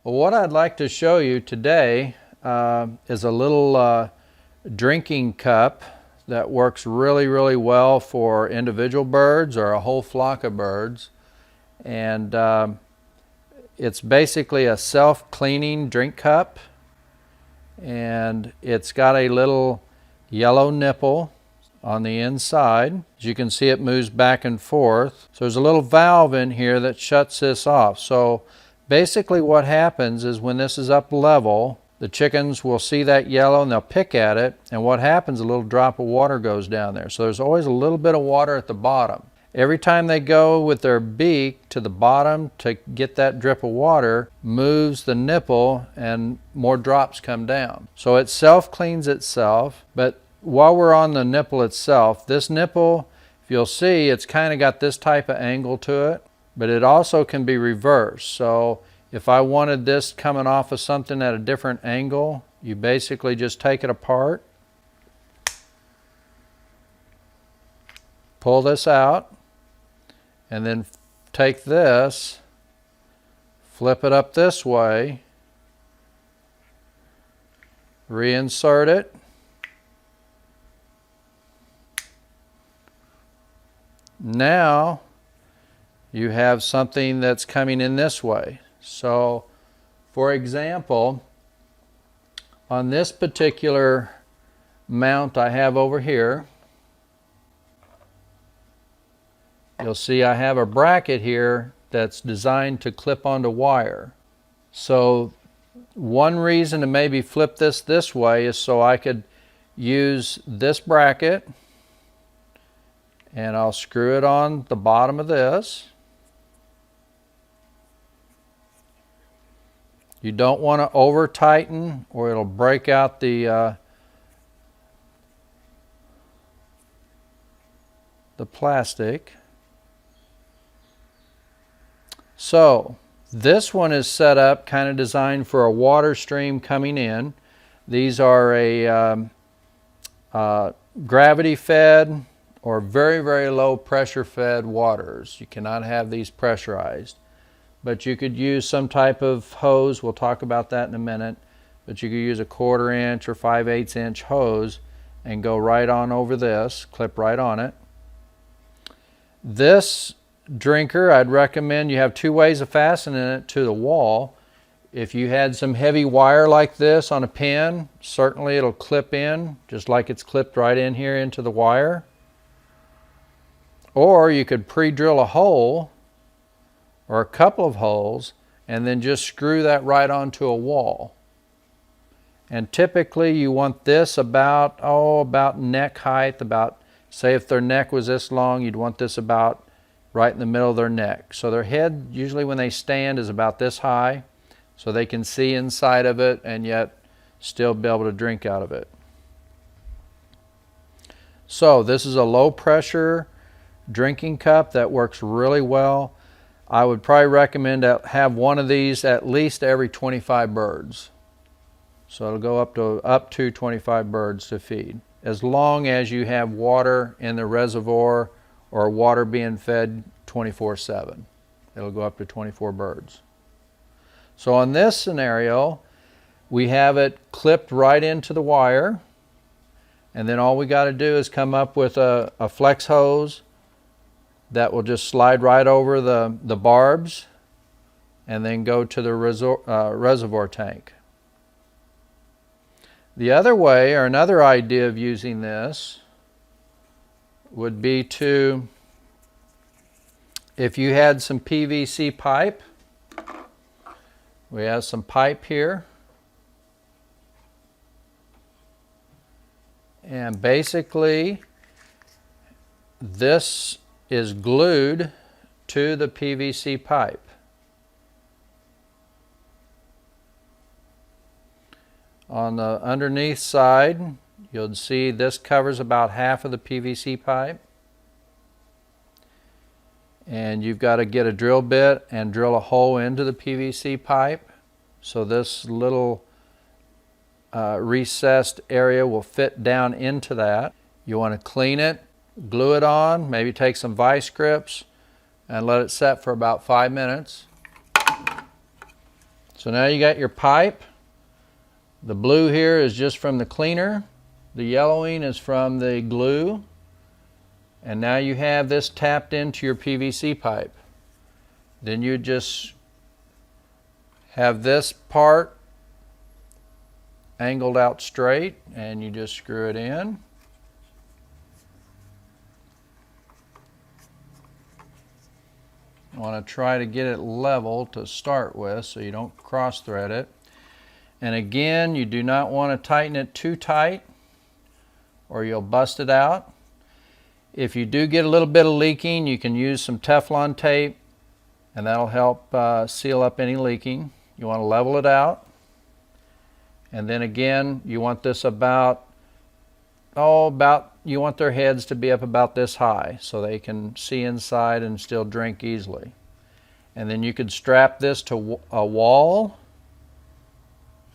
Well, what I'd like to show you today is a little drinking cup that works really well for individual birds or a whole flock of birds. And it's basically a self-cleaning drink cup, and it's got a little yellow nipple on the inside. As you can see, it moves back and forth. So there's a little valve in here that shuts this off. So basically what happens is when this is up level, the chickens will see that yellow and they'll pick at it, and what happens, a little drop of water goes down there. So there's always a little bit of water at the bottom. Every time they go with their beak to the bottom to get that drip of water, moves the nipple and more drops come down. So it self-cleans itself. But while we're on the nipple itself, this nipple, if you'll see, it's kind of got this type of angle to it, but it also can be reversed. So if I wanted this coming off of something at a different angle, you basically just take it apart, pull this out, and then take this, flip it up this way, reinsert it, now you have something that's coming in this way. So for example, on this particular mount I have over here, you'll see I have a bracket here that's designed to clip onto wire. So one reason to maybe flip this way is so I could use this bracket, and I'll screw it on the bottom of this. You don't want to over tighten or it'll break out the plastic. So this one is set up kind of designed for a water stream coming in. These are a gravity fed or very low pressure fed waters. You cannot have these pressurized, but you could use some type of hose. We'll talk about that in a minute, but you could use a 1/4 inch or 5/8 inch hose and go right on over this, clip right on it. This drinker, I'd recommend you have two ways of fastening it to the wall. If you had some heavy wire like this on a pin, certainly it'll clip in just like it's clipped right in here into the wire. Or you could pre-drill a hole or a couple of holes and then just screw that right onto a wall. And typically you want this about neck height, say if their neck was this long, you'd want this about right in the middle of their neck. So their head, usually when they stand, is about this high, so they can see inside of it and yet still be able to drink out of it. So this is a low pressure drinking cup that works really well. I would probably recommend to have one of these at least every 25 birds. So it'll go up to 25 birds to feed, as long as you have water in the reservoir or water being fed 24/7. It'll go up to 24 birds. So on this scenario, we have it clipped right into the wire, and then all we got to do is come up with a flex hose that will just slide right over the barbs and then go to the reservoir tank. The other way, or another idea of using this, would be to, if you had some PVC pipe, we have some pipe here, and basically this is glued to the PVC pipe. On the underneath side, you'll see this covers about half of the PVC pipe. And you've got to get a drill bit and drill a hole into the PVC pipe. So this little recessed area will fit down into that. You want to clean it, glue it on, maybe take some vice grips and let it set for about 5 minutes. So now you got your pipe. The blue here is just from the cleaner. The yellowing is from the glue. And now you have this tapped into your PVC pipe. Then you just have this part angled out straight and you just screw it in. You want to try to get it level to start with so you don't cross thread it. And again, you do not want to tighten it too tight or you'll bust it out. If you do get a little bit of leaking, you can use some Teflon tape and that'll help seal up any leaking. You want to level it out. And then again, you want this you want their heads to be up about this high so they can see inside and still drink easily. And then you could strap this to a wall.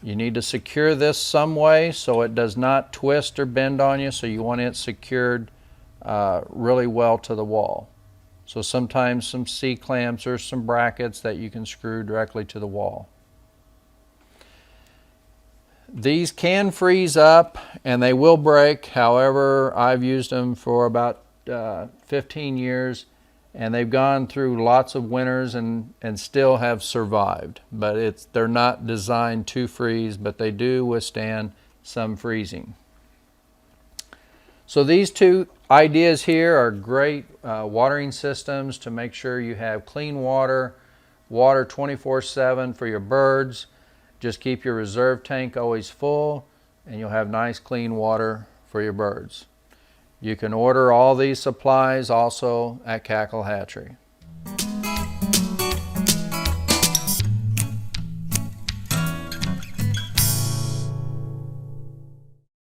You need to secure this some way so it does not twist or bend on you, so you want it secured really well to the wall. So sometimes some C-clamps or some brackets that you can screw directly to the wall. These can freeze up and they will break. However, I've used them for about 15 years and they've gone through lots of winters and still have survived. But they're not designed to freeze, but they do withstand some freezing. So these two ideas here are great watering systems to make sure you have clean water 24/7 for your birds. Just keep your reserve tank always full and you'll have nice clean water for your birds. You can order all these supplies also at Cackle Hatchery.